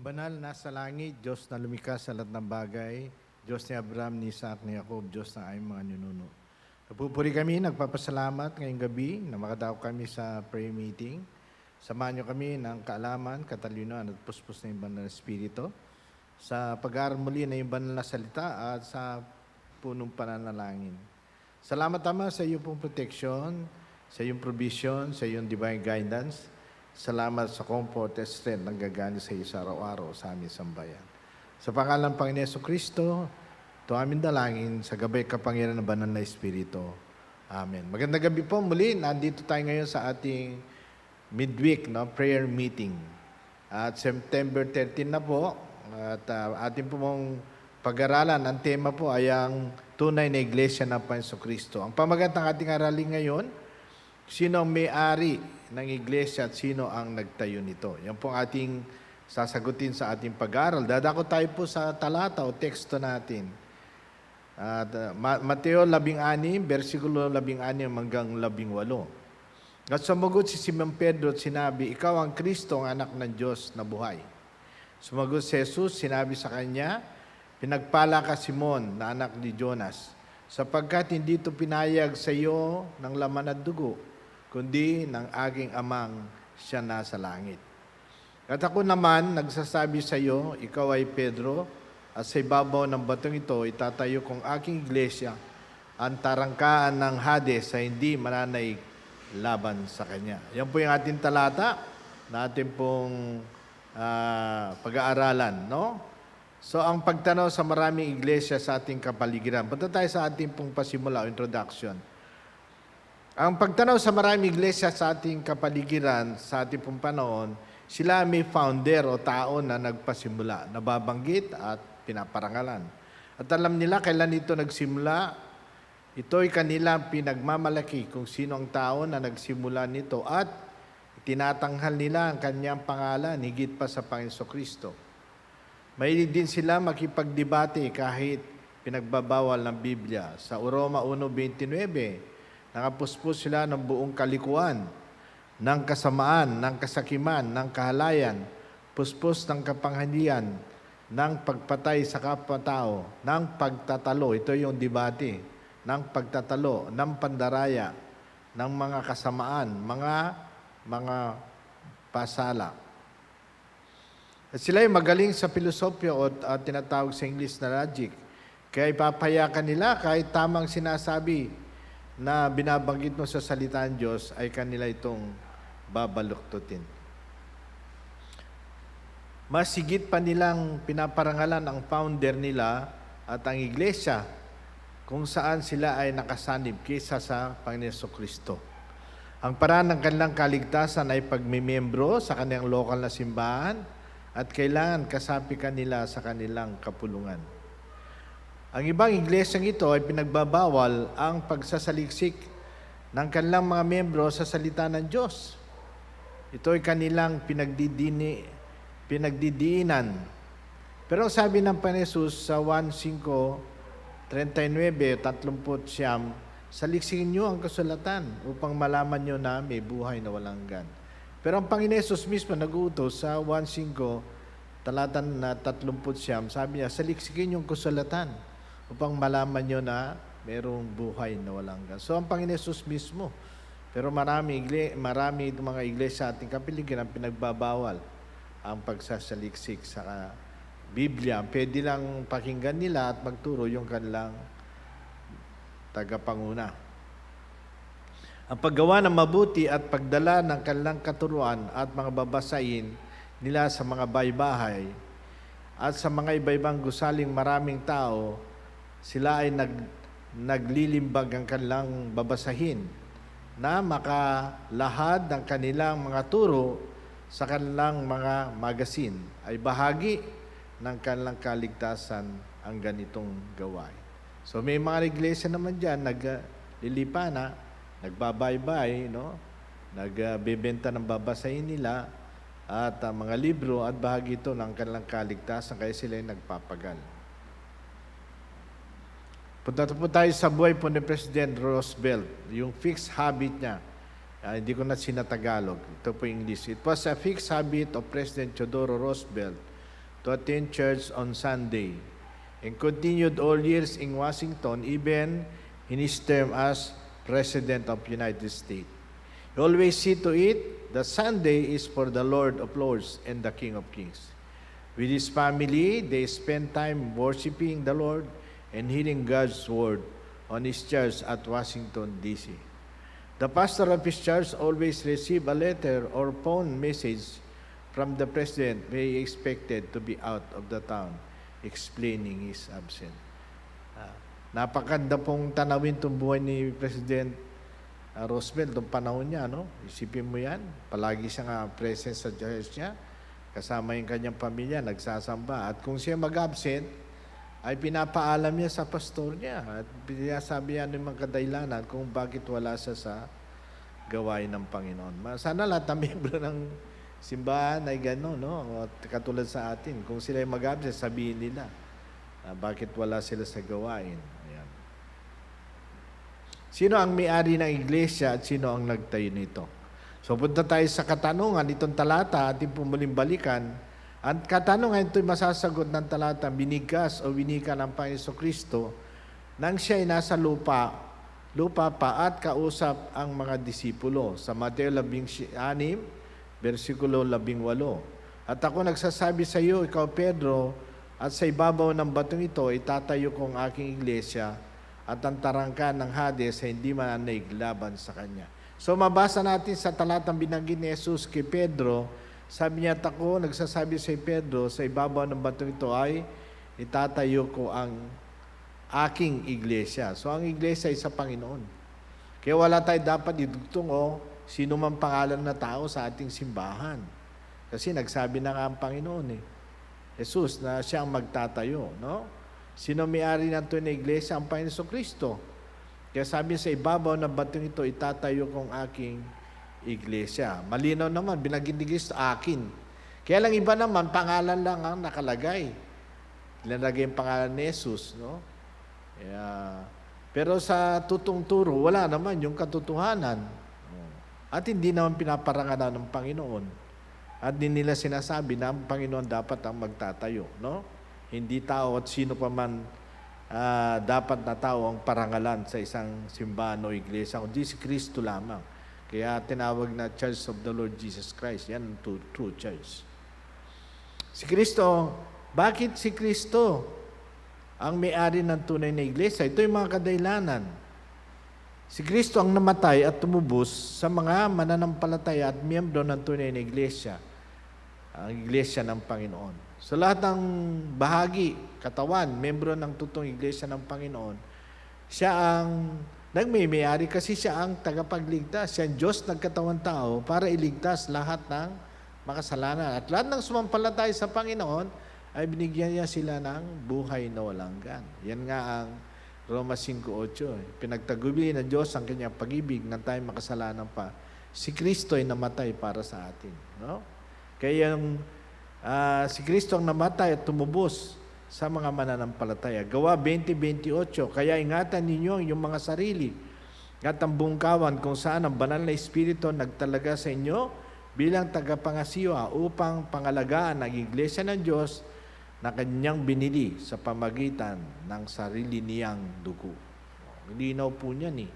Banal nasa langit, Diyos na lumikha sa lahat ng bagay, Diyos ni Abraham, ni Isaac, ni Jacob, Diyos na aming mga ninuno. Nagpupuri kami, nagpapasalamat ngayong gabi na makadaog kami sa prayer meeting. Samahan niyo kami ng kaalaman, katalinoan at puspos ng banal na Espiritu sa pag-aaral muli ng banal na salita at sa punong pananalangin. Salamat, Ama, sa iyong pong protection, sa iyong provision, sa iyong divine guidance. Salamat sa comfort at strength na gagani sa iyo sa araw-araw sa aming sambayan. Sa pangalan ng Panginoon Jesucristo, ito aming dalangin sa gabay kapangyarihan ng banal na Espiritu. Amen. Magandang gabi po muli. Nandito tayo ngayon sa ating midweek prayer meeting. At September 13 na po. At ating pong pag-aralan, ang tema po ay ang tunay na iglesia ng Panginoon Kristo. Ang pamagat ng ating aralin ngayon, sino ang may-ari ng iglesia at sino ang nagtayo nito. Yan po ating sasagutin sa ating pag-aaral. Dadako tayo po sa talata o teksto natin. At Mateo 16, versikulo 16 hanggang 18. At sumagot si Simon Pedro at sinabi, "Ikaw ang Kristo, ang anak ng Diyos na buhay." Sumagot si Jesus, sinabi sa kanya, "Pinagpala ka, Simon, na anak ni Jonas, sapagkat hindi ito pinayag sa iyo ng laman at dugo, kundi ng aking amang siya nasa langit. At ako naman nagsasabi sa iyo, ikaw ay Pedro, at sa ibabaw ng batong ito, itatayo kong aking iglesia, ang tarangkaan ng Hades sa hindi mananaig laban sa kanya." Yan po yung ating talata na ating pong pag-aaralan, no? So, ang pagtanaw sa maraming iglesia sa ating kapaligiran. Punta tayo sa ating pong pasimula o introduction. Ang pagtanaw sa maraming iglesia sa ating kapaligiran, sa ating pong panahon, sila may founder o tao na nagpasimula, nababanggit at pinaparangalan. At alam nila kailan ito nagsimula. Ito'y kanilang pinagmamalaki kung sino ang tao na nagsimula nito at tinatanghal nila ang kanyang pangalan higit pa sa Panginoon Kristo. Mahilig din sila makipagdebate kahit pinagbabawal ng Biblia. Sa Roma 1:29, nakapuspos sila ng buong kalikuan, ng kasamaan, ng kasakiman, ng kahalayan, puspos ng kapangyarihan, ng pagpatay sa kapwa-tao, ng pagtatalo, ito yung debate, ng pagtatalo, ng pandaraya, ng mga kasamaan, mga pasala. At sila ay magaling sa filosofya o tinatawag sa English na logic. Kaya ipapayakan nila kahit tamang sinasabi na binabanggit mo sa salita ng Diyos ay kanila itong babaluktutin. Mas higit pa nilang pinaparangalan ang founder nila at ang iglesia kung saan sila ay nakasanib kaysa sa Panginoon Kristo. Ang paraan ng kanilang kaligtasan ay pagmimembro sa kanilang lokal na simbahan at kailangan kasapikan nila sa kanilang kapulungan. Ang ibang iglesyang ito ay pinagbabawal ang pagsasaliksik ng kanilang mga membro sa salita ng Diyos. Ito ay kanilang pinagdidiinan. Pero sabi ng Panginoon Jesus sa 1:39, saliksikin niyo ang kasulatan upang malaman niyo na may buhay na walang hanggan. Pero ang Panginoon Jesus mismo nag-uutos sa 1:5, talatan na 30, sabi niya, saliksikin niyo ang kasulatan upang malaman niyo na mayroong buhay na walang hanggan. So ang Panginoon Jesus mismo. Pero marami mga iglesia sa ating kapiligiran pinagbabawal ang pagsasaliksik sa Biblia. Pwede lang pakinggan nila at magturo yung kanilang tagapanguna. Ang paggawa ng mabuti at pagdala ng kanilang katuruan at mga babasahin nila sa mga baybahay at sa mga iba-ibang gusaling maraming tao, sila ay naglilimbag ang kanilang babasahin na makalahad ng kanilang mga turo sa kanilang mga magasin ay bahagi ng kanilang kaligtasan ang ganitong gawain. So may mga iglesia naman dyan, naglilipana, nagbabaybay, nagbebenta ng babasahin nila at mga libro at bahagi ito ng kanilang kaligtasan kaya sila ay nagpapagal. Punta po tayo sa buhay po ni President Roosevelt, yung fixed habit niya. Hindi ko na sinatagalog. Ito po yung English. It was a fixed habit of President Theodore Roosevelt to attend church on Sunday and continued all years in Washington, even in his term as President of the United States. He always see to it that Sunday is for the Lord of Lords and the King of Kings. With his family, they spend time worshiping the Lord and hearing God's word on his church at Washington, D.C. The pastor of his church always receive a letter or phone message from the president when he expected to be out of the town, explaining his absence. Napakanda pong tanawin itong buhay ni President Roosevelt, itong panahon niya, no? Isipin mo yan, palagi siya nga present sa church niya, kasama yung kanyang pamilya, nagsasamba. At kung siya mag-absent, ay pinapaalam niya sa pastor niya. At sinasabi niya ng mga kadailanan kung bakit wala siya sa gawain ng Panginoon. Sana lahat ng miyembro ng simbahan ay gano'n, no? At katulad sa atin, kung sila ay mag-absent, sabihin nila, bakit wala sila sa gawain. Ayan. Sino ang may-ari ng iglesia at sino ang nagtayo nito? So punta tayo sa katanungan itong talata, ating pumuling balikan. Ang katanungan ito'y masasagot ng talata, binigas o winika ng Panginoon Kristo nang siya ay nasa lupa pa at kausap ang mga disipulo. Sa Mateo 16, versikulo 18. At ako nagsasabi sa iyo, ikaw Pedro, at sa ibabaw ng batong ito, itatayo ko ang aking iglesia at ang tarangkan ng Hades ay hindi mananaig laban sa kanya. So mabasa natin sa talatang binanggit ni Jesus kay Pedro, sabi niya, ako nagsasabi sa Pedro, sa ibabaw ng batong ito ay itatayo ko ang aking iglesia. So ang iglesia ay sa Panginoon. Kaya wala tayo dapat idugtong sino man pangalan na tao sa ating simbahan. Kasi nagsabi na nga ang Panginoon Jesus na siya ang magtatayo, no? Sino may-ari ng tunay na iglesia? Ang Panginoon Kristo. Kaya sabi sa ibabaw ng batong ito, itatayo kong aking iglesia. Malinaw naman, binanggit ni Kristo, akin. Kaya lang iba naman, pangalan lang ang nakalagay. Ilalagay yung pangalan ni Jesus, no? Pero sa tutong turo, wala naman yung katotohanan. At hindi naman pinaparangalan ng Panginoon. At din nila sinasabi na ang Panginoon dapat ang magtatayo, no? Hindi tao at sino pa man dapat na tao ang parangalan sa isang simbahan o iglesia, kundi si Kristo lamang. Kaya tinawag na Church of the Lord Jesus Christ. Yan ang true church. Si Kristo, bakit si Kristo ang may-ari ng tunay na iglesia? Ito yung mga kadailanan. Si Kristo ang namatay at tumubos sa mga mananampalataya at miyembro ng tunay na iglesia, ang iglesia ng Panginoon. So lahat ng bahagi, katawan, membro ng tutong iglesia ng Panginoon, siya ang nagmay-ari kasi siya ang tagapagligtas. Siya ang Diyos nagkatawang tao para iligtas lahat ng makasalanan. At lahat ng sumampalataya sa Panginoon ay binigyan niya sila ng buhay na walang hanggan. Yan nga ang Roma 5:8. Pinagtagubilin ng Diyos ang kanyang pag-ibig nang tayo makasalanan pa. Si Kristo ay namatay para sa atin. No? Kaya yung si Kristo ang namatay at tumubos sa mga mananampalataya. Gawa 20:28, kaya ingatan ninyo yung mga sarili at ang bungkawan kung saan ang banal na Espiritu nagtalaga sa inyo bilang tagapangasiwa upang pangalagaan ang iglesia ng Diyos na kanyang binili sa pamagitan ng sarili niyang dugo. Linaw po niyan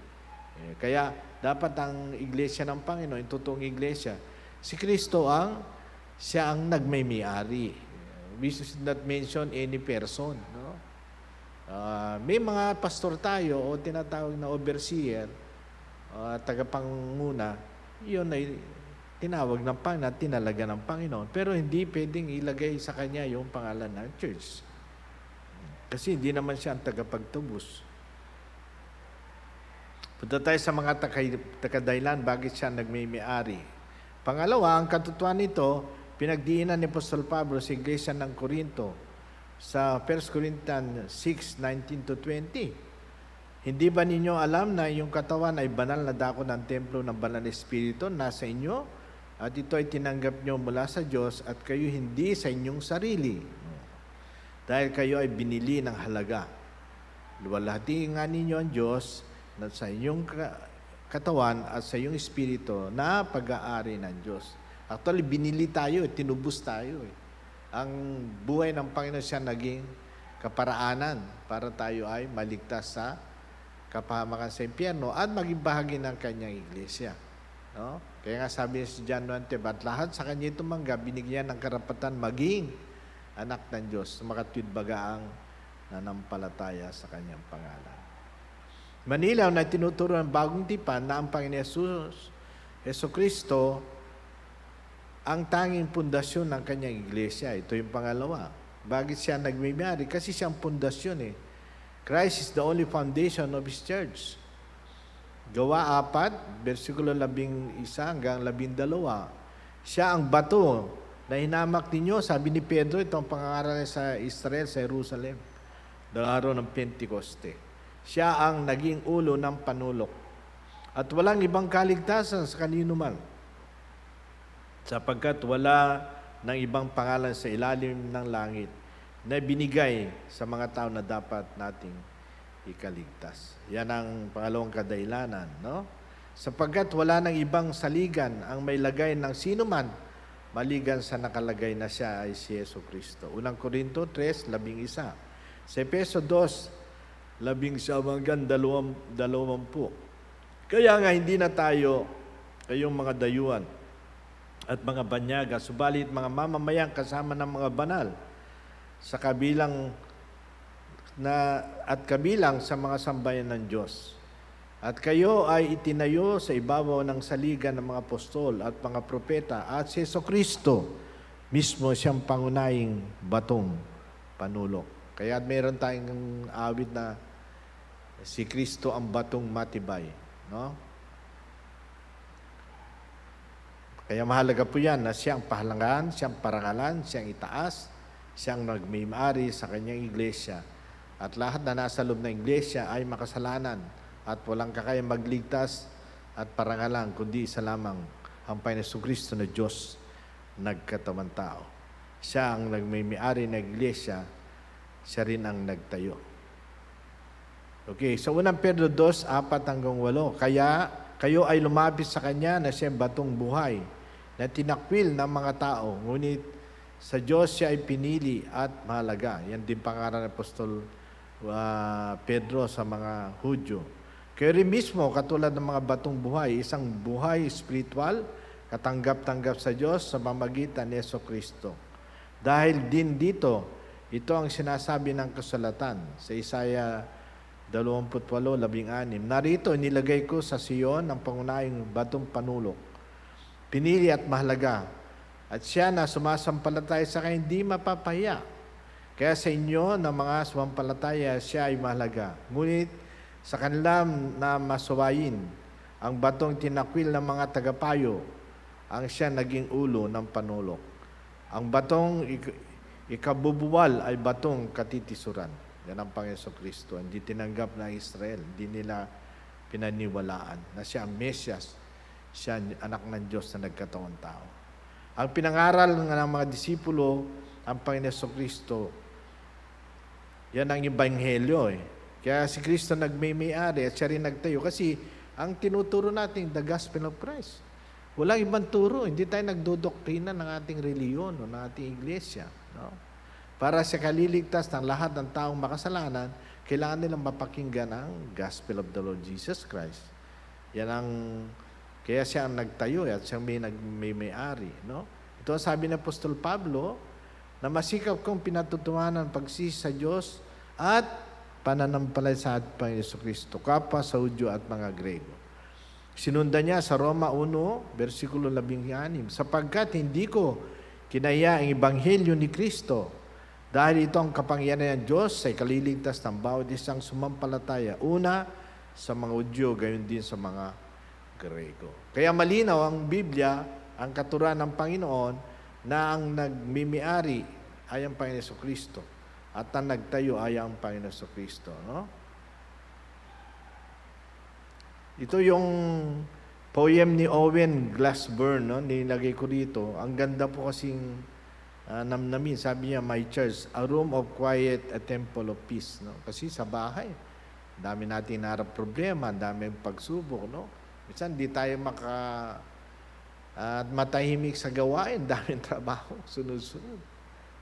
Kaya dapat ang iglesia ng Panginoon, yung totoong iglesia, si Kristo siya ang nagmay-ari. We should not mention any person. No? May mga pastor tayo o tinatawag na overseer, tagapanguna, yun ay tinawag ng Panginoon, tinalaga ng Panginoon. Pero hindi pwedeng ilagay sa kanya yung pangalan ng church. Kasi hindi naman siya ang tagapagtubos. Punta tayo sa mga takadailan, bakit siya nagmay-ari. Pangalawa, ang katotohanan nito, pinagdiinan ni Apostol Pablo sa iglesia ng Corinto sa 1 Corinthians 6:19-20. Hindi ba ninyo alam na yung katawan ay banal na dako ng templo ng banal na Espiritu nasa inyo at ito ay tinanggap nyo mula sa Diyos at kayo hindi sa inyong sarili dahil kayo ay binili ng halaga. Luwalhati nga ninyo ang Diyos na sa inyong katawan at sa iyong espiritu na pag-aari ng Diyos. Actually, binili tayo, tinubos tayo. Ang buhay ng Panginoon siya naging kaparaanan para tayo ay maligtas sa kapahamakan sa impyerno at maging bahagi ng kanyang iglesia. No? Kaya nga sabi niya si John 1:10, at lahat sa kanya tumanggap, binigyan ng karapatan maging anak ng Diyos, makatwid bagaang nanampalataya sa kanyang pangalan. Manilaw na tinuturo ng bagong tipan na ang Panginoon Jesucristo ang tanging pundasyon ng kanyang iglesia. Ito yung pangalawa. Bakit siya nagmimiyari? Kasi siyang pundasyon eh. Christ is the only foundation of His church. Gawa 4, versikulo 11 hanggang 12. Siya ang bato na hinamak ninyo, sabi ni Pedro, itong pangangaral sa Israel, sa Jerusalem, noong araw ng Pentecoste. Siya ang naging ulo ng panulok. At walang ibang kaligtasan sa kanino man, sapagkat wala ng ibang pangalan sa ilalim ng langit na binigay sa mga tao na dapat nating ikaligtas. Yan ang pangalawang kadahilanan, no? Sapagkat wala ng ibang saligan ang may lagay ng sino man maligan sa nakalagay na siya ay si Jesucristo. Unang Korinto 3:11. Sa Efeso 2:11 hanggang 20. Kaya nga hindi na tayo kayong mga dayuhan at mga banyaga, subalit mga mamamayang kasama ng mga banal sa kabilang sa mga sambayan ng Diyos. At kayo ay itinayo sa ibabaw ng saligan ng mga apostol at mga propeta at si Jesucristo mismo siyang pangunahing batong panulok. Kaya meron tayong awit na si Kristo ang batong matibay, no? Kaya mahalaga po yan na siyang pahalangan, siyang parangalan, siyang itaas, siyang nagmimari sa kanyang iglesia. At lahat na nasa loob ng iglesia ay makasalanan at walang kakayang magligtas at parangalan, kundi isa lamang ang Panginoon Jesucristo na Diyos nagkatawang tao. Siya ang nagmimari ng iglesia, siya rin ang nagtayo. Okay, so 1 Pedro 2:4 hanggang 8. Kaya kayo ay lumapit sa Kanya na siyang batong buhay, na tinakwil ng mga tao, ngunit sa Diyos siya ay pinili at mahalaga. Yan din pangaral ng Apostol Pedro sa mga Hudyo. Kayo rin mismo, katulad ng mga batong buhay, isang buhay spiritual, katanggap-tanggap sa Diyos sa pamamagitan ni Jesucristo. Dahil din dito, ito ang sinasabi ng kasulatan sa Isaiah 28:16. Narito, inilagay ko sa Sion ang pangunahing batong panulok, pinili at mahalaga, at siya na sumasampalataya sa kanya hindi mapapahiya. Kaya sa inyo na mga sumampalataya, siya ay mahalaga. Ngunit sa kanila na masuwayin, ang batong tinakwil ng mga tagapayo, ang siya naging ulo ng panulok. Ang batong ikabubuwal ay batong katitisuran. Yan ang Panginoon Jesucristo. Hindi tinanggap ng Israel, hindi nila pinaniwalaan na siya ang Mesyas, siya anak ng Diyos na nagkatawang tao. Ang pinangaral ng mga disipulo, ang Panginoon Jesucristo, yan ang Ebanghelyo eh. Kaya si Kristo nagmimiyari at siya rin nagtayo. Kasi ang tinuturo natin, the gospel of Christ. Walang ibang turo. Hindi tayo nagdodoktrina ng ating reliyon o ng ating iglesia. No? Para sa kaliligtas ng lahat ng taong makasalanan, kailangan nilang mapakinggan ang gospel of the Lord Jesus Christ. Yan ang, kaya siya ang nagtayo at siya may-ari. No? Ito ang sabi ng Apostol Pablo, na masikap kong pinatutuhanan pagsisi sa Diyos at pananampalataya sa ating Panginoon Jesucristo, kapwa sa Hudyo at mga Grego. Sinundan niya sa Roma 1, versikulo 16, sapagkat hindi ko kinaya ang Ebanghelyo ni Kristo, dahil ito ang kapangyarihan ng Diyos sa ikaliligtas ng bawat isang sumampalataya, una sa mga Hudyo, gayon din sa mga Grego. Kaya malinaw ang Biblia, ang katuruan ng Panginoon, na ang nagmimiyari ay ang Panginoon Jesucristo at ang nagtayo ay ang Panginoon Jesucristo. No? Ito yung poem ni Owen Glassburn, no? Nilagay ko dito. Ang ganda po kasing namnamin. Sabi niya, my church, a room of quiet, a temple of peace. No? Kasi sa bahay, dami natin narap problema, dami pagsubok. No? Minsan, di tayo at matahimik sa gawain, daming trabaho, sunod-sunod.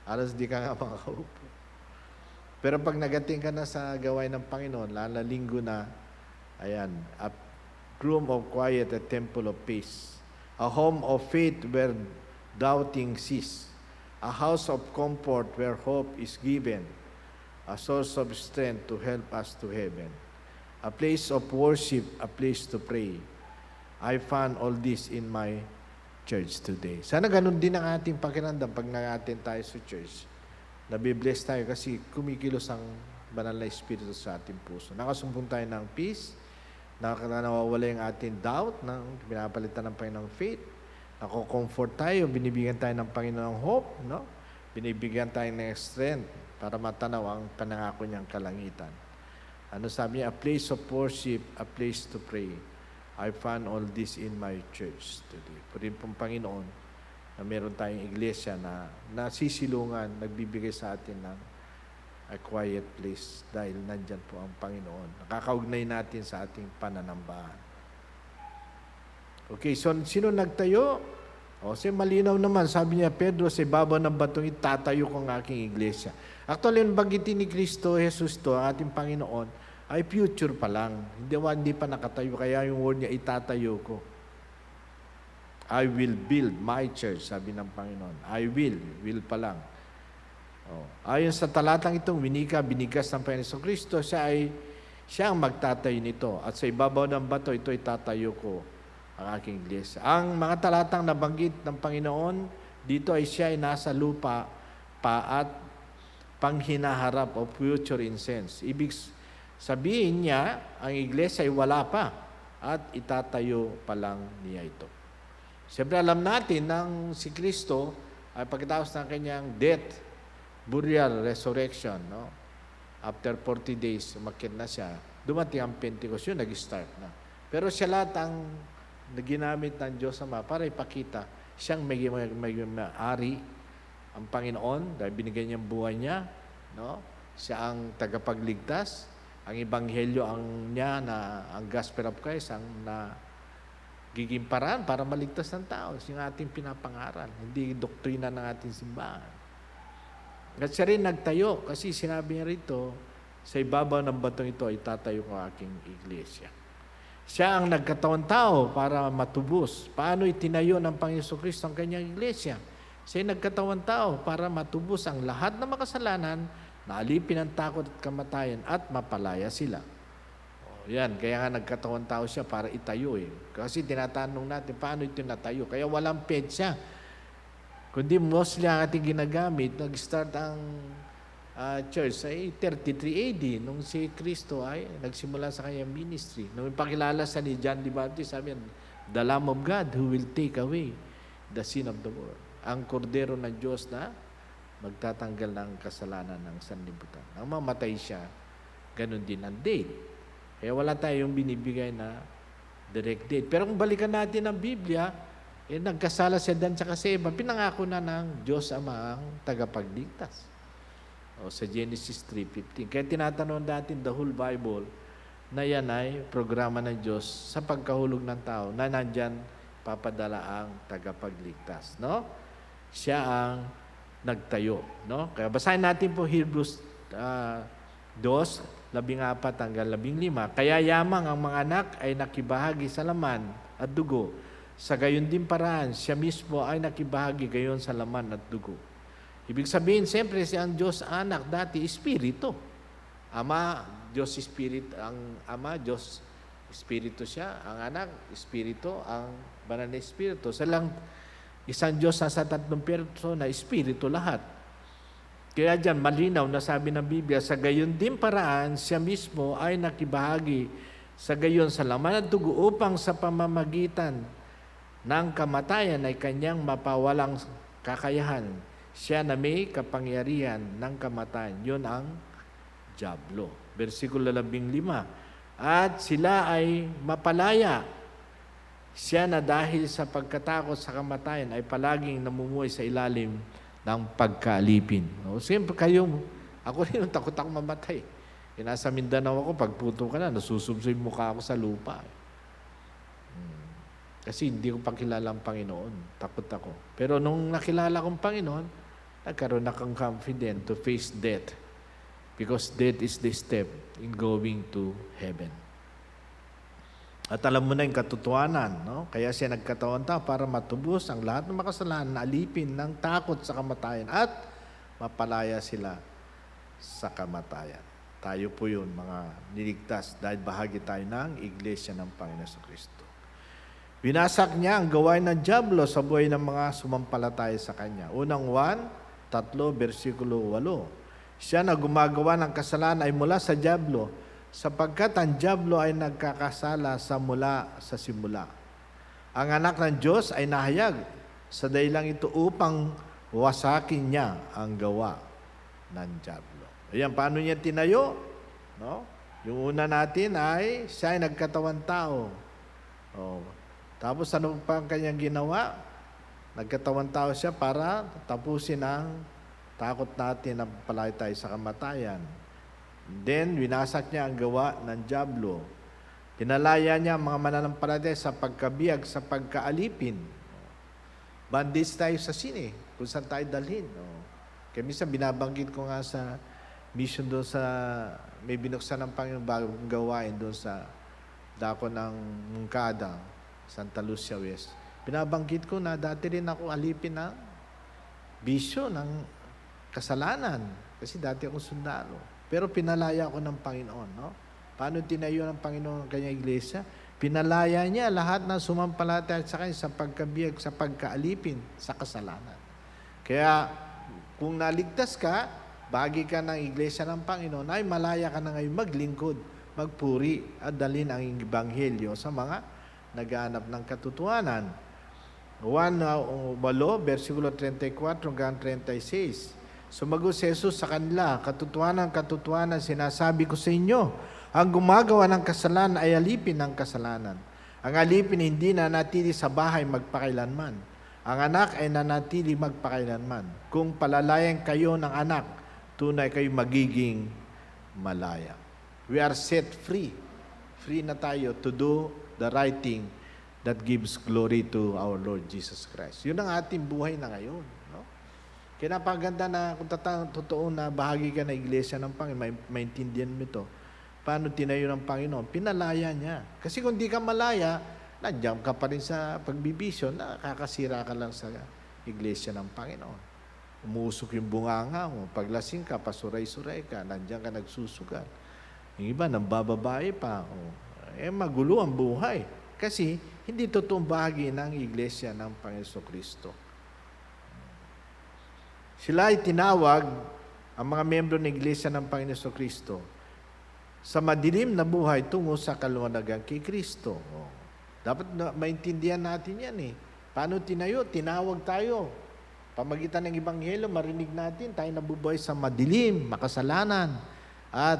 Alas di ka nga makakaupo. Pero pag nagating ka na sa gawain ng Panginoon, lala linggo na, ayan, room of quiet, a temple of peace, a home of faith where doubting cease, a house of comfort where hope is given, a source of strength to help us to heaven, a place of worship, a place to pray. I found all this in my church today. Sana ganun din ang ating pakiramdam pag nag-attend tayo sa church. Nabibless tayo kasi kumikilos ang banal na Espiritu sa ating puso. Nakasumpong tayo ng peace, nawawala yung ating doubt, pinapalitan ng Panginoong faith, nako-comfort tayo, binibigyan tayo ng Panginoong hope, no? Binibigyan tayo ng strength para matanaw ang panangako niyang kalangitan. Ano sabi niya? A place of worship, a place to pray. I found all this in my church today. Purihin pong Panginoon na meron tayong iglesia na nasisilungan, nagbibigay sa atin ng a quiet place dahil nandyan po ang Panginoon. Nakakaugnay natin sa ating pananambahan. Okay, so sino nagtayo? O, malinaw naman, sabi niya, Pedro, sa ibabaw ng batong itatayo ko ang aking iglesia. Actually, yung bagitin ni Kristo Jesus to, ang ating Panginoon, ay future pa lang. Hindi pa nakatayo. Kaya yung word niya, itatayo ko. I will build my church, sabi ng Panginoon. I will pa lang. Ayon sa talatang itong binigas ng Panginoon Kristo, siya ang magtatayo nito. At sa ibabaw ng bato, ito itatayo ko ang aking iglesia. Ang mga talatang nabanggit ng Panginoon, dito ay siya ay nasa lupa pa at panghinaharap o future incense. Ibig sabihin niya, ang iglesia ay wala pa at itatayo pa lang niya ito. Siyempre alam natin nang si Kristo ay pagkatapos ng kanyang death, burial, resurrection, no? After 40 days, umakyat na siya, dumating ang Pentecost, yun, nag-start na. Pero siya lahat ang ginamit ng Diyos Ama para ipakita siyang may ari, ang Panginoon, dahil binigay niyang buhay niya, no? Siya ang tagapagligtas, ang ebanghelyo ang gospel of Christ, ang gigimparan para maligtas ng tao. Yung ating pinapangaral, hindi doktrina ng ating simbahan. At siya rin nagtayo, kasi sinabi niya rito, sa ibabaw ng batong ito, itatayo ko aking iglesia. Siya ang nagkatawang tao para matubos. Paano itinayo ng Panginoon Kristo ang kanyang iglesia? Siya ay nagkatawang tao para matubos ang lahat ng makasalanan, na alipin ang takot at kamatayan at mapalaya sila. Yan, kaya nga nagkatawang tao siya para itayo eh. Kasi tinatanong natin, paano ito natayo? Kaya walang petsa. Kundi mostly ang ating ginagamit, nag-start ang church ay 33 AD, nung si Kristo ay nagsimula sa kanyang ministry. Nung ipakilala sa ni John the Baptist, sabi niya, the Lamb of God who will take away the sin of the world. Ang kordero ng Diyos na magtatanggal ng kasalanan ng sanlibutan. Ang mamatay siya, ganun din ang date. Kaya wala tayong binibigay na direct date. Pero kung balikan natin ang Biblia, nagkasala siya dan sa Eva, pinangako na ng Diyos Ama ang tagapagligtas. Sa Genesis 3:15. Kaya tinatanong natin the whole Bible na yan ay programa ng Diyos sa pagkahulog ng tao na nandyan papadala ang tagapagligtas. No? Siya ang nagtayo. No? Kaya basahin natin po Hebrews 2:14-15. Kaya yamang ang mga anak ay nakibahagi sa laman at dugo. Sa gayon din paraan, siya mismo ay nakibahagi gayon sa laman at dugo. Ibig sabihin, siyempre, ang Diyos anak dati, Espiritu. Ama, Diyos Espiritu. Ang Ama, Diyos Espiritu siya. Ang anak, Espiritu. Ang banal na Espiritu. Isang Diyos na sa tatlong persona, Espiritu lahat. Kaya dyan, malinaw na sabi ng Biblia, sa gayon din paraan, siya mismo ay nakibahagi sa gayon sa laman at dugo upang sa pamamagitan ng kamatayan ay kanyang mapawalang kakayahan. Siya na may kapangyarihan ng kamatayan. Yun ang dyablo. Versikulo 15. At sila ay mapalaya. Siya na dahil sa pagkatakot sa kamatayan ay palaging namumuhay sa ilalim ng pagkaalipin. Siyempre ako rin takot ako mamatay. Nasa Mindanao ako, pagputo ka na, nasusubsoy mukha ako sa lupa. Kasi hindi ko pakilala ang Panginoon. Takot ako. Pero nung nakilala kong Panginoon, nagkaroon akong confident to face death. Because death is the step in going to heaven. At alam mo na yung katotohanan, no? Kaya siya nagkatawan tao para matubos ang lahat ng makasalanan, alipin ng takot sa kamatayan at mapalaya sila sa kamatayan. Tayo po yun, mga niligtas, dahil bahagi tayo ng Iglesia ng Panginoon Kristo. Binasak niya ang gawain ng dyablo sa buhay ng mga sumampalataya sa Kanya. Unang Juan 3, versikulo 8. Siya na gumagawa ng kasalanan ay mula sa dyablo, sapagkat ang dyablo ay nagkakasala mula sa simula. Ang anak ng Diyos ay nahayag sa dahilang ito upang wasakin niya ang gawa ng dyablo. Ayan, paano niya tinayo? No? Yung una natin ay siya ay nagkatawan tao. Oh. Tapos ano pa ang kanyang ginawa? Nagkatawan tao siya para tapusin ang takot natin na palay tayo sa kamatayan. Then, winasak niya ang gawa ng dyablo. Pinalaya niya ang mga mananampalataya sa pagkabiyag, sa pagkaalipin. Bandits tayo sa sine, kung saan tayo dalhin. Kaya minsan binabanggit ko nga sa mission doon sa, may binuksan ng Panginoon bagong gawain doon sa dako ng Mungkada, Santa Lucia West. Binabanggit ko na dati rin ako alipin ng bisyo ng kasalanan. Kasi dati akong sundalo. Pero pinalaya ako ng Panginoon. No? Paano tinayo ng Panginoon ang kanyang iglesia? Pinalaya niya lahat ng sumampalataya sa kanya sa pagkabiyag, sa pagkaalipin, sa kasalanan. Kaya kung naligtas ka, bahagi ka ng iglesia ng Panginoon, ay malaya ka na ngayon maglingkod, magpuri at dalhin ang ebanghelyo sa mga naghahanap ng katotohanan. 1:8, versikulo 34 hanggang 36. Sumagot si Jesus sa kanila, katotohanan, sinasabi ko sa inyo, ang gumagawa ng kasalanan ay alipin ng kasalanan. Ang alipin hindi nanatili sa bahay magpakailanman. Ang anak ay nanatili magpakailanman. Kung palalayan kayo ng anak, tunay kayo magiging malaya. We are set free. Free na tayo to do the right thing that gives glory to our Lord Jesus Christ. Yun ang ating buhay na ngayon. No? Kaya napaganda na kung totoo na bahagi ka na iglesia ng Panginoon, maintindihan mo ito. Paano tinayo ng Panginoon? Pinalaya niya. Kasi kung di ka malaya, nandiyan ka pa rin sa pagbibisyo, nakakasira ka lang sa iglesia ng Panginoon. Umusok yung bunganga mo, paglasing ka, pasuray-suray ka, nandiyan ka nagsusugal. Yung iba, nambababae pa. Magulo ang buhay. Kasi hindi totoong bahagi ng iglesia ng Panginoon Kristo. Sila ay tinawag, ang mga membro ng iglesia ng Panginoon Kristo, sa madilim na buhay tungo sa kaluwanagan kay Kristo. Dapat maintindihan natin yan eh. Paano tinayo? Tinawag tayo. Pamagitan ng Ebanghelyo, marinig natin, tayo nabubuhay sa madilim, makasalanan. At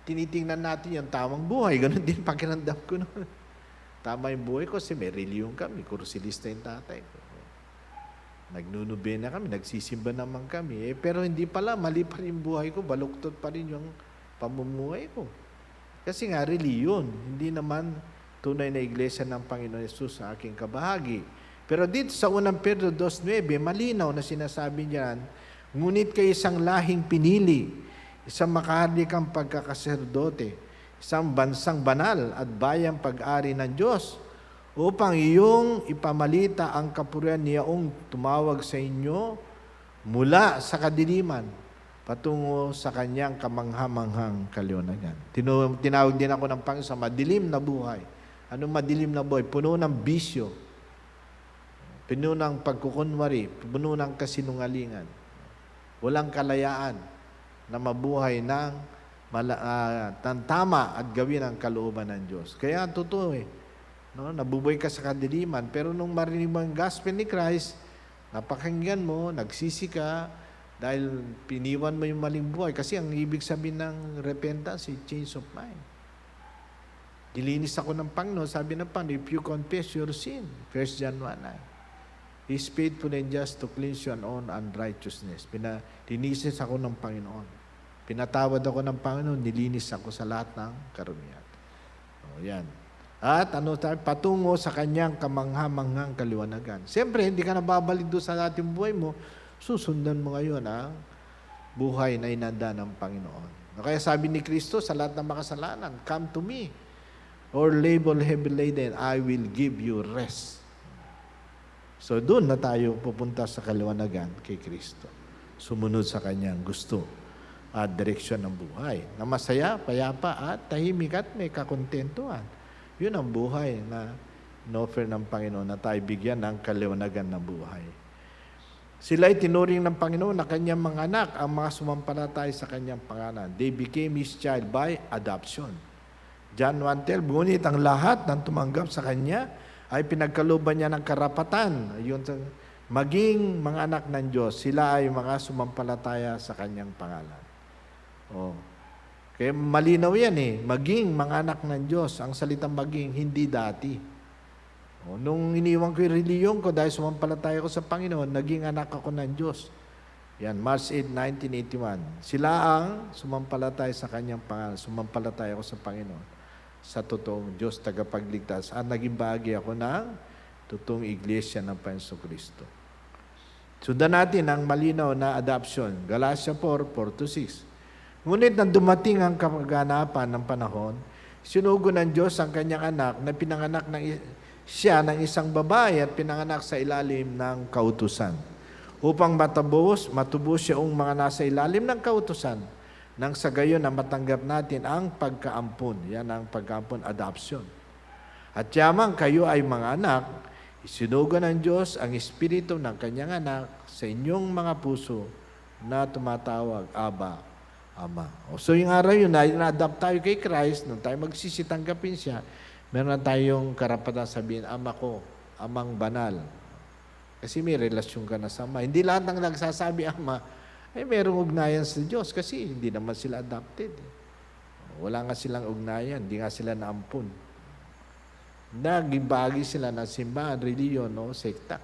tinitingnan natin yung tamang buhay. Ganon din pakiramdam ko noon. Tama yung buhay ko kasi may reliyon kami. Kursilista yung tatay ko. Nagnunubena kami, nagsisimba naman kami. Pero hindi pala, mali pa rin yung buhay ko. Baluktot pa rin yung pamumuhay ko. Kasi nga, reliyon. Hindi naman tunay na iglesia ng Panginoon Yesus sa aking kabahagi. Pero dito sa unang Pedro 2:9, malinaw na sinasabi niyan, ngunit kayo isang lahing pinili, isang makaharlikang pagkakasaserdote, isang bansang banal at bayang pag-ari ng Diyos, upang iyong ipamalita ang kapurihan niyaong tumawag sa inyo mula sa kadiliman patungo sa kanyang kamanghamanghang kaliwanagan. Tinawag din ako ng Panginoon sa madilim na buhay. Anong madilim na buhay? Puno ng bisyo, puno ng pagkukunwari, puno ng kasinungalingan. Walang kalayaan na mabuhay ng tama at gawin ang kalooban ng Diyos. Kaya totoo no? Nabubuhay ka sa kadiliman, pero nung marinig mo ang gospel ni Christ, napakinggan mo, nagsisi ka, dahil piniwan mo yung maling buhay. Kasi ang ibig sabihin ng repentance, change of mind. Dilinis ako ng Panginoon, sabi ng Panginoon, if you confess your sin, 1 John 1:9, He is faithful and just to cleanse you and all unrighteousness. Dininis ako ng Panginoon. Pinatawad ako ng Panginoon, nilinis ako sa lahat ng karumihan. Yan. At patungo sa kanyang kamanghamanghang kaliwanagan. Siyempre, hindi ka nababalik doon sa ating buhay mo, susundan mo ngayon ang buhay na inanda ng Panginoon. Kaya sabi ni Kristo sa lahat ng makasalanan, come to me. or labor heavy laden, I will give you rest. So doon na tayo pupunta sa kaliwanagan kay Kristo. Sumunod sa kanyang gusto at direksyon ng buhay. Na masaya, payapa at tahimik at may kakontentuhan. Yun ang buhay na in-offer ng Panginoon na tayo bigyan ng kaliwanagan ng buhay. Sila ay tinuring ng Panginoon na kanyang mga anak, ang mga sumampalataya sa kanyang pangalan. They became His child by adoption. John 1:12, ngunit ang lahat ng tumanggap sa kanya ay pinagkalooban niya ng karapatan. Yun, maging mga anak ng Diyos, sila ay mga sumampalataya sa kanyang pangalan. Oh. Kaya malinaw yan maging mga anak ng Diyos. Ang salitang maging, hindi dati. Nung iniwan ko yung reliyon ko dahil sumampalataya ko sa Panginoon, naging anak ako ng Diyos. Yan, March 8, 1981. Sila ang sumampalataya sa kanyang pangalan. Sumampalataya ko sa Panginoon. Sa totoong Diyos, tagapagligtas. At naging bahagi ako ng totoong iglesia ng Panginoon Kristo. Sundan natin ang malinaw na adoption. Galatia 4, 4-6. Ngunit nang dumating ang kaganapan ng panahon, sinugo ng Diyos ang kanyang anak na pinanganak siya ng isang babae at pinanganak sa ilalim ng kautusan. Upang matubos siyaong mga nasa ilalim ng kautusan, nang sa gayon na matanggap natin ang pagkaampon. Yan ang pagkaampon, adoption. At yamang kayo ay mga anak, isinugo ng Diyos ang espiritu ng kanyang anak sa inyong mga puso na tumatawag, Aba, Ama. So yung araw yun, na-adapt tayo kay Christ, nung tayo magsisitanggapin siya, meron na tayong karapatan sabihin, Ama ko, Amang banal. Kasi may relasyon ka na sa Ama. Hindi lahat ng nagsasabi, Ama, ay merong ugnayan sa Diyos kasi hindi naman sila adopted. Wala nga silang ugnayan, hindi nga sila naampun. Nagibagi sila ng simbahan, reliyon, sekta.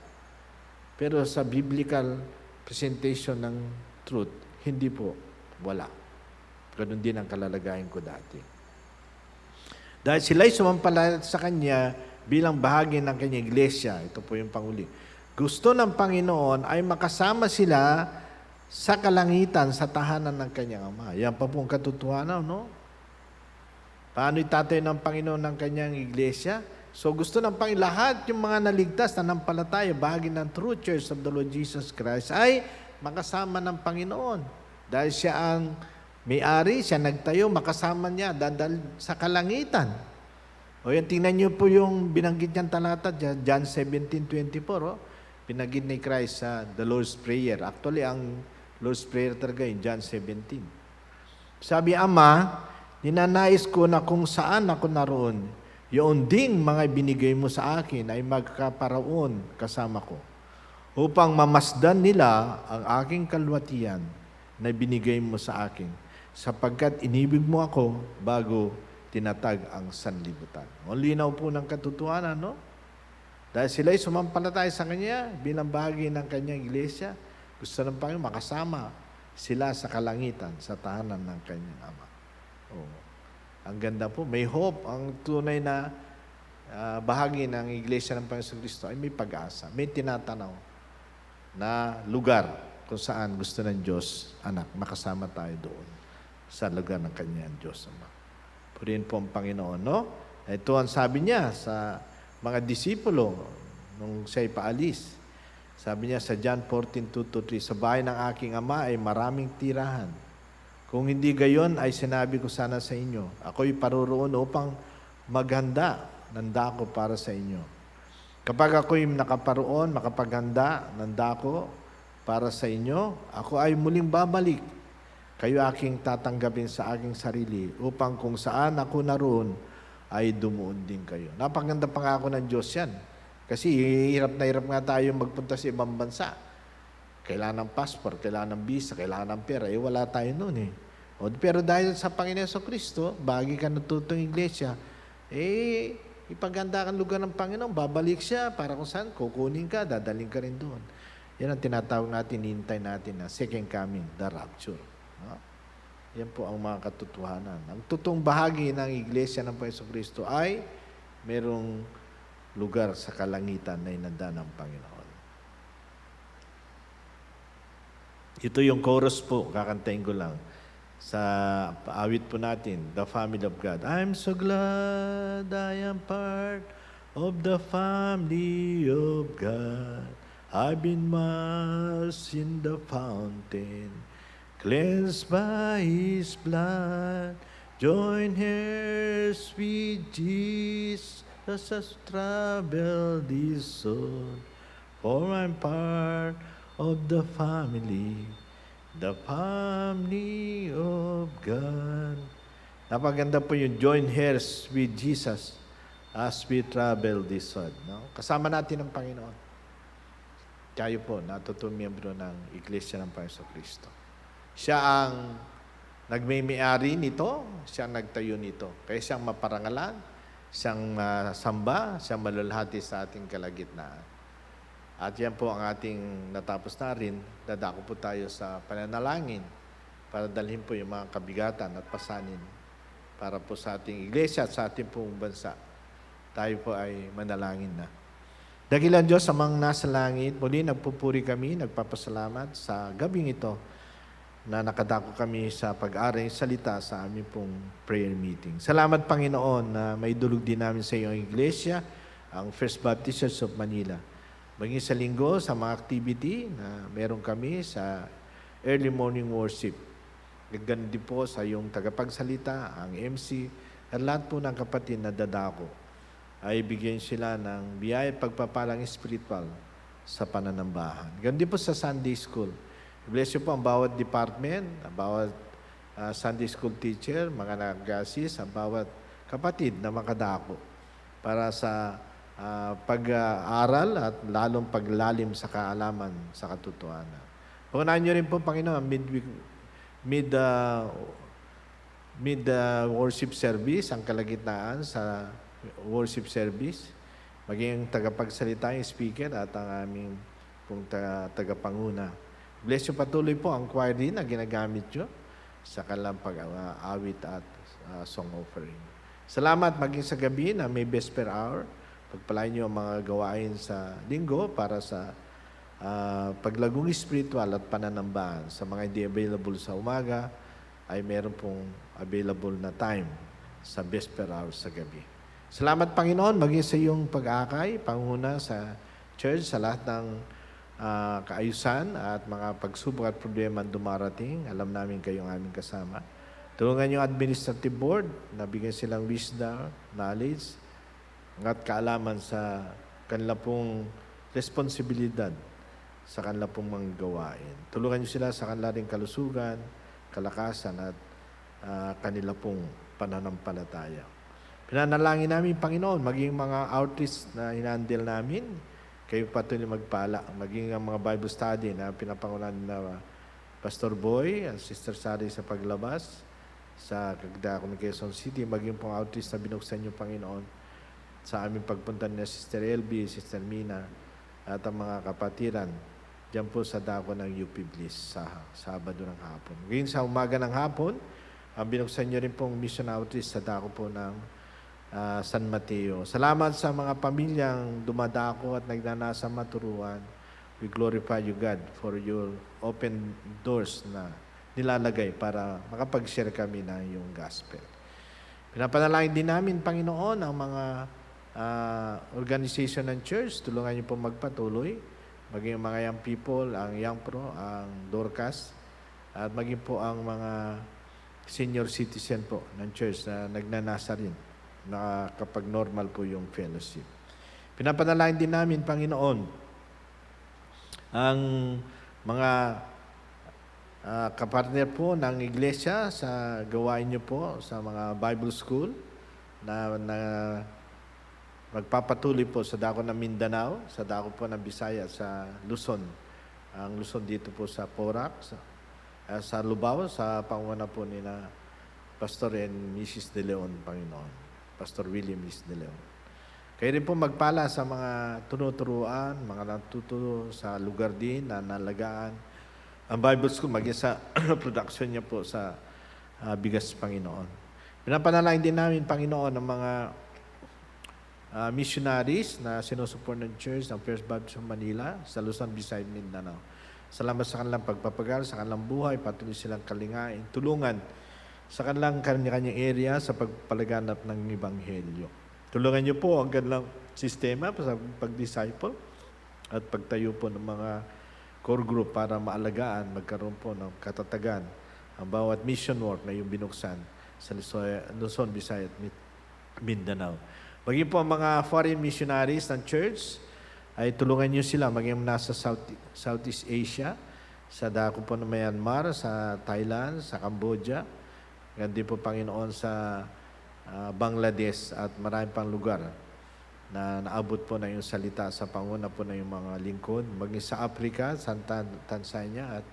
Pero sa biblical presentation ng truth, hindi po, wala. Ganun din ang kalalagayan ko dati. Dahil sila'y sumampalataya sa Kanya bilang bahagi ng Kanyang iglesia, ito po yung panguli. Gusto ng Panginoon ay makasama sila sa kalangitan, sa tahanan ng Kanyang Ama. Yan pa po ang katotohanan, no? Paano itatayo ng Panginoon ng Kanyang iglesia? So gusto ng Panginoon, lahat yung mga naligtas na nampalataya, bahagi ng True Church of the Lord Jesus Christ, ay makasama ng Panginoon. Dahil siya ang may-ari, siya nagtayo, makasama niya, dadal sa kalangitan. O yan, tingnan niyo po yung binanggit niyang talata, John 17:24, binanggit ni Christ sa the Lord's Prayer. Actually, ang Lord's Prayer talaga yung John 17. Sabi, Ama, ninanais ko na kung saan ako naroon, yun ding mga binigay mo sa akin ay magkaparaon kasama ko, upang mamasdan nila ang aking kalwatian na binigay mo sa akin, sapagkat inibig mo ako bago tinatag ang sanlibutan. O linaw po ng katotohanan, no? Dahil sila'y sumampalataya sa Kanya bilang bahagi ng Kanyang iglesia, gusto ng Panginoon makasama sila sa kalangitan, sa tahanan ng Kanyang Ama. Oh, ang ganda po. May hope. Ang tunay na bahagi ng iglesia ng Panginoon Kristo ay may pag-asa, may tinatanaw na lugar kung saan gusto ng Diyos, anak, makasama tayo doon sa lugar ng Kanyang Diyos, Ama. Purihin po ang Panginoon, no? Ito ang sabi niya sa mga disipulo nung siya'y paalis. Sabi niya sa John 14:2-3, sa bahay ng aking Ama ay maraming tirahan. Kung hindi gayon ay sinabi ko sana sa inyo, ako'y paroroon upang maghanda ng dako para sa inyo. Kapag ako'y nakaparoon, makapaghanda ng dako para sa inyo, ako ay muling babalik. Kayo aking tatanggapin sa aking sarili upang kung saan ako naroon ay dumuon din kayo. Napakaganda pangako ng Diyos yan. Kasi hirap na hirap nga tayo magpunta sa ibang bansa. Kailangan ng passport, kailangan ng visa, kailangan ng pera. Wala tayo noon . Pero dahil sa Panginoon Kristo, bahagi ka ng tutong iglesia, ipaganda kang lugar ng Panginoon, babalik siya para kung saan, kukunin ka, dadaling ka rin doon. Yan ang tinatawag natin, hintay natin na second coming, the rapture. Yan po ang mga katotohanan. Ang totoong bahagi ng iglesia ng Panginoon Kristo ay merong lugar sa kalangitan na inanda ng Panginoon. Ito yung chorus po, kakantayin ko lang. sa awit po natin, The Family of God. I'm so glad I am part of the family of God. I've been washed in the fountain, cleansed by His blood. Join hands with Jesus as travel this soul. For I'm part of the family of God. Napaganda po yung join hands with Jesus as we travel this road. No? Kasama natin ang Panginoon. Tayo po, natutong miyembro ng Iglesia ng Panginoon Kristo. Siya ang nagmay-ari nito, siya ang nagtayo nito. Kaya siyang maparangalan, siyang samba, siyang malalhati sa ating kalagitnaan. At yan po ang ating natapos na rin. Dadako po tayo sa pananalangin para dalhin po yung mga kabigatan at pasanin para po sa ating iglesia at sa ating pong bansa. Tayo po ay manalangin na. Dakilan Diyos, amang nasa langit, muli nagpupuri kami, nagpapasalamat sa gabing ito na nakadako kami sa pag-aral ng salita sa aming pong prayer meeting. Salamat Panginoon na may dulog din namin sa iyong iglesia, ang First Baptist Church of Manila. Maging sa linggo, sa mga activity na meron kami sa early morning worship. Ganun din po sa iyong tagapagsalita, ang MC, at lahat po ng kapatid na dadako ay bigyan sila ng biyaya at pagpapalang spiritual sa pananambahan. Ganun din po sa Sunday School. Bless you po ang bawat department, ang bawat Sunday School teacher, mga nag-assist, ang bawat kapatid na makadako para sa pag-aaral at lalong paglalim sa kaalaman sa katotohanan. Pangunahan niyo rin po, Panginoon, mid worship service, ang kalagitnaan sa worship service, maging tagapagsalita yung speaker at ang aming pong tagapanguna. Bless you patuloy po ang choir din na ginagamit nyo sa kanilang pag-awit at song offering. Salamat maging sa gabi na may vesper hour. Pagpalain nyo ang mga gawain sa linggo para sa paglagong spiritual at pananambahan. Sa mga hindi available sa umaga, ay meron pong available na time sa vesper hour sa gabi. Salamat Panginoon, maging sa iyong pag-akay, panguna sa church, sa lahat ng kaayusan at mga pagsubok at problema dumarating. Alam namin kayong aming kasama. Tulungan yung administrative board na bigyan silang wisdom, knowledge, at kaalaman sa kanila pong responsibilidad sa kanila pong mga gawain. Tulungan niyo sila sa kanila ring kalusugan, kalakasan at kanila pong pananampalataya. Pinanalangin namin, Panginoon, maging mga outreach na hinandil namin, kayo patuloy magpala, maging ang mga Bible study na pinapangunan na Pastor Boy at Sister Sari sa paglabas sa Cagdao, Quezon City, maging pong outreach na binuksan niyo, Panginoon, sa aming pagpunta ni Sister LB, Sister Mina, at ang mga kapatiran diyan po sa dako ng UP Bliss sa Sabado ng hapon. Ngayon sa umaga ng hapon, binuksan niyo rin pong mission outreach sa dako po ng San Mateo. Salamat sa mga pamilyang dumadako at nagnanasa maturuan. We glorify you, God, for your open doors na nilalagay para makapag-share kami ng iyong gospel. Pinapanalangin din namin, Panginoon, ang mga organization ng church. Tulungan niyo po magpatuloy. Maging mga young people, ang Young Pro, ang Dorcas, at maging po ang mga senior citizen po ng church na nagnanasa rin na kapag normal po yung fellowship. Pinapanalangin din namin, Panginoon, ang mga kapartner po ng iglesia sa gawain niyo po sa mga Bible school na magpapatuloy po sa dako ng Mindanao, sa dako po ng Bisaya, sa Luzon. Ang Luzon dito po sa Porac, sa Lubao, sa panguna po ni na Pastor and Mrs. De Leon, Panginoon. Pastor William Is De Leon. Kayo rin po magpala sa mga tunuturuan, mga natuturo sa lugar din na nalagaan. Ang Bible School, maging sa production niya po sa bigas, Panginoon. Pinapanalangin din namin, Panginoon, ang mga missionaries na sinusuport ng church ng First Baptist of Manila sa Luzon, Visayas, Mindanao. Salamat sa kanilang pagpapagal, sa kanilang buhay, patuloy silang kalingain, tulungan sa kanilang kanya-kanyang area sa pagpalaganap ng Ebanghelyo. Tulungan niyo po ang kanilang sistema sa pag-disciple at pagtayo po ng mga core group para maalagaan, magkaroon po ng katatagan ang bawat mission work na yung binuksan sa Luzon, Visayas at Mindanao. Maging po ang mga foreign missionaries ng church, ay tulungan niyo sila maging nasa Southeast Asia, sa dako po ng Myanmar, sa Thailand, sa Cambodia, gandi po Panginoon sa Bangladesh at marami pang lugar na naabot po na yung salita sa panguna po na yung mga lingkod, maging sa Africa, sa Tanzania at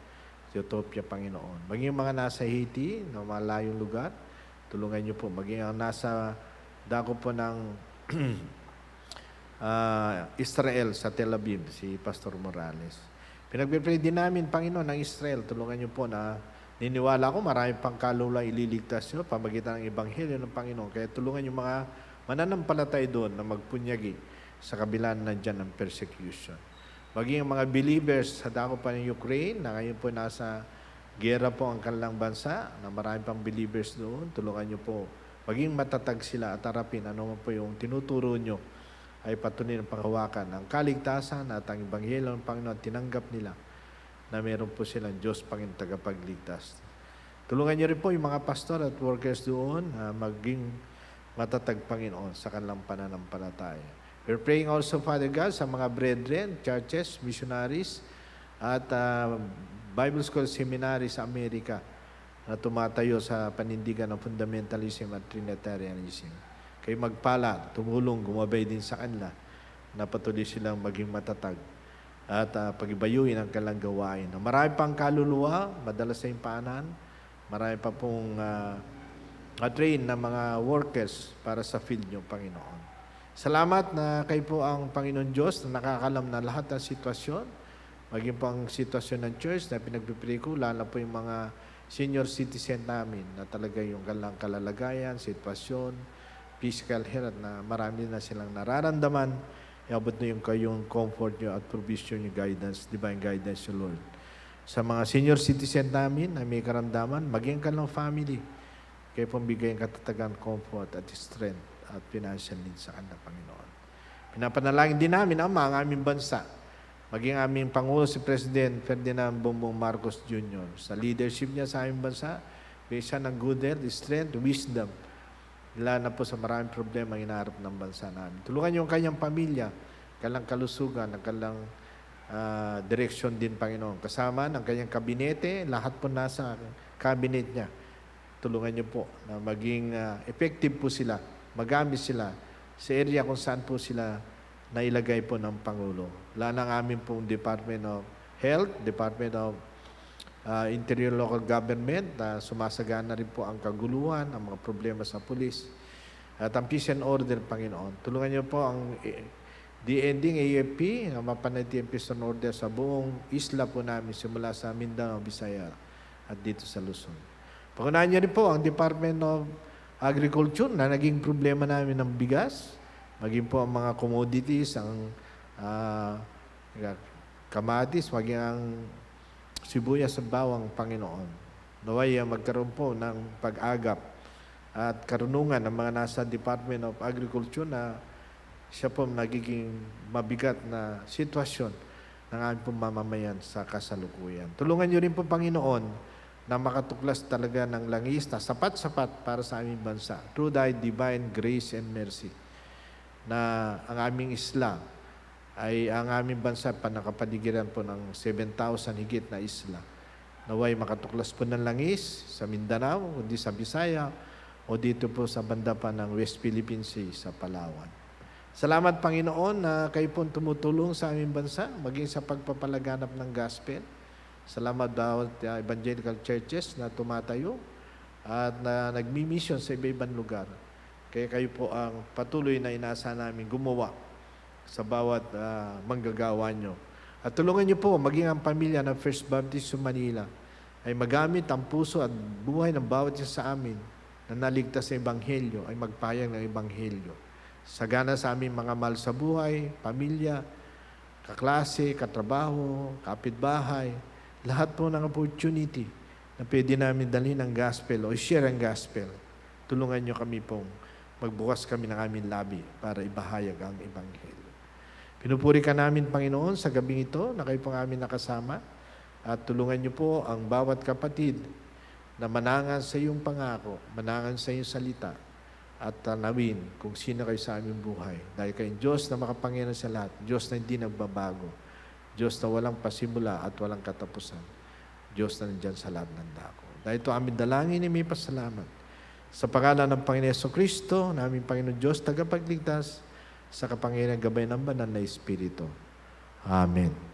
Ethiopia, Panginoon. Maging mga nasa Haiti, na malayong lugar, tulungan niyo po. Maging ang nasa dako po ng Israel sa Tel Aviv, si Pastor Morales. Pinagpipray din namin, Panginoon, ng Israel. Tulungan niyo po na niniwala ko marami pang kaluluwa ililigtas niyo pamagitan ng Ebanghelyo ng Panginoon. Kaya tulungan yung mga mananampalatay doon na magpunyagi sa kabila na dyan ng persecution. Maging ang mga believers sa dako pa ng Ukraine na ngayon po nasa gera po ang kanilang bansa, na marami pang believers doon, tulungan niyo po. Maging matatag sila at harapin ano man po yung tinuturo niyo ay patuloy ng panghawakan ang kaligtasan at ang Ebanghelyo ng Panginoon tinanggap nila na meron po silang Diyos Panginoon tagapagligtas. Tulungan niyo rin po yung mga pastor at workers doon maging matatag, Panginoon, sa kanilang pananampalataya. We're praying also, Father God, sa mga brethren, churches, missionaries, at Bible School Seminary sa Amerika na tumatayo sa panindigan ng fundamentalism at Trinitarianism. Kayo magpala, tumulong, gumabay din sa kanila na patuloy silang maging matatag at pagibayuhin ang kanilang gawain. Marami pang kaluluwa, madalas sa impanan, marami pa pong train na mga workers para sa field nyo, Panginoon. Salamat na kayo po ang Panginoon Diyos na nakakalam na lahat ng sitwasyon, maging po ang sitwasyon ng church na pinagpipray ko, lalo po yung mga senior citizen namin na talaga yung kanilang kalalagayan, sitwasyon, physical health na marami na silang nararamdaman. Iabot na yung kayong comfort nyo at provision nyo, guidance, divine guidance nyo, Lord. Sa mga senior citizen namin na may karamdaman, maging kanilang family, kayo pong bigay ang katatagan, comfort at strength at financial needs sa kanila, Panginoon. Pinapanalangin din namin, Ama, ang aming bansa, maging aming Pangulo si President Ferdinand Bongbong Marcos Jr. Sa leadership niya sa aming bansa, bigay siya ng good health, strength, wisdom, lalo na po sa maraming problema ang inaharap ng bansa namin. Tulungan niyo ang kanyang pamilya, kanyang kalusugan, ang kanyang direksyon din, Panginoon. Kasama ng kanyang kabinete, lahat po nasa cabinet niya. Tulungan niyo po na maging effective po sila, magamit sila sa area kung saan po sila nailagay po ng Pangulo. Lalo ng aming pong Department of Health, Department of Interior Local Government, na sumasagana rin po ang kaguluhan, ang mga problema sa pulis. At ang peace and order, Panginoon. Tulungan niyo po ang DND, AFP, ang mapanatili ang peace and order sa buong isla po namin, simula sa Mindanao, Visayas at dito sa Luzon. Pangunahan niyo rin po ang Department of Agriculture na naging problema namin ng bigas, maging po ang mga commodities, ang kamatis, maging ang sibuyas sa bawang, Panginoon. Naway magkaroon po ng pag-agap at karunungan ng mga nasa Department of Agriculture na siya po nagiging mabigat na sitwasyon ng aming pong mamamayan sa kasalukuyan. Tulungan niyo rin po, Panginoon, na makatuklas talaga ng langis na sapat-sapat para sa aming bansa through thy divine grace and mercy, na ang aming isla ay ang aming bansa pa nakapaligiran po ng 7,000 higit na isla. Naway makatuklas po ng langis sa Mindanao, kundi sa Bisaya, o dito po sa banda pa ng West Philippine Sea sa Palawan. Salamat, Panginoon, na kayo po tumutulong sa aming bansa, maging sa pagpapalaganap ng gospel. Salamat bawat evangelical churches na tumatayo at na nagmi-mission sa iba-ibang lugar. Kaya kayo po ang patuloy na inaasahan namin gumawa sa bawat manggagawa nyo. At tulungan nyo po maging ang pamilya ng First Baptist of Manila ay magamit ang puso at buhay ng bawat isa sa amin na naligtas sa Ebanghelyo, ay magpayag ng Ebanghelyo. Sagana sa aming mga mahal sa buhay, pamilya, kaklase, katrabaho, kapitbahay, lahat po ng opportunity na pwede namin dalhin ang gospel o share ang gospel. Tulungan nyo kami pong magbukas kami ng aming labi para ibahayag ang Ebanghelyo. Pinupuri ka namin, Panginoon, sa gabing ito na kayo pong amin nakasama at tulungan nyo po ang bawat kapatid na manangan sa iyong pangako, manangan sa iyong salita at tanawin kung sino kayo sa aming buhay. Dahil kayong Diyos na makapangyarihan sa lahat, Diyos na hindi nagbabago, Diyos na walang pasimula at walang katapusan, Diyos na nandyan sa lahat ng dako. Dahil ito aming dalangin, may pasalamat. Sa pangalan ng Panginoon Jesucristo, na aming Panginoon Diyos, tagapagligtas, sa kapangyarihan gabay ng banal na Espiritu. Amen.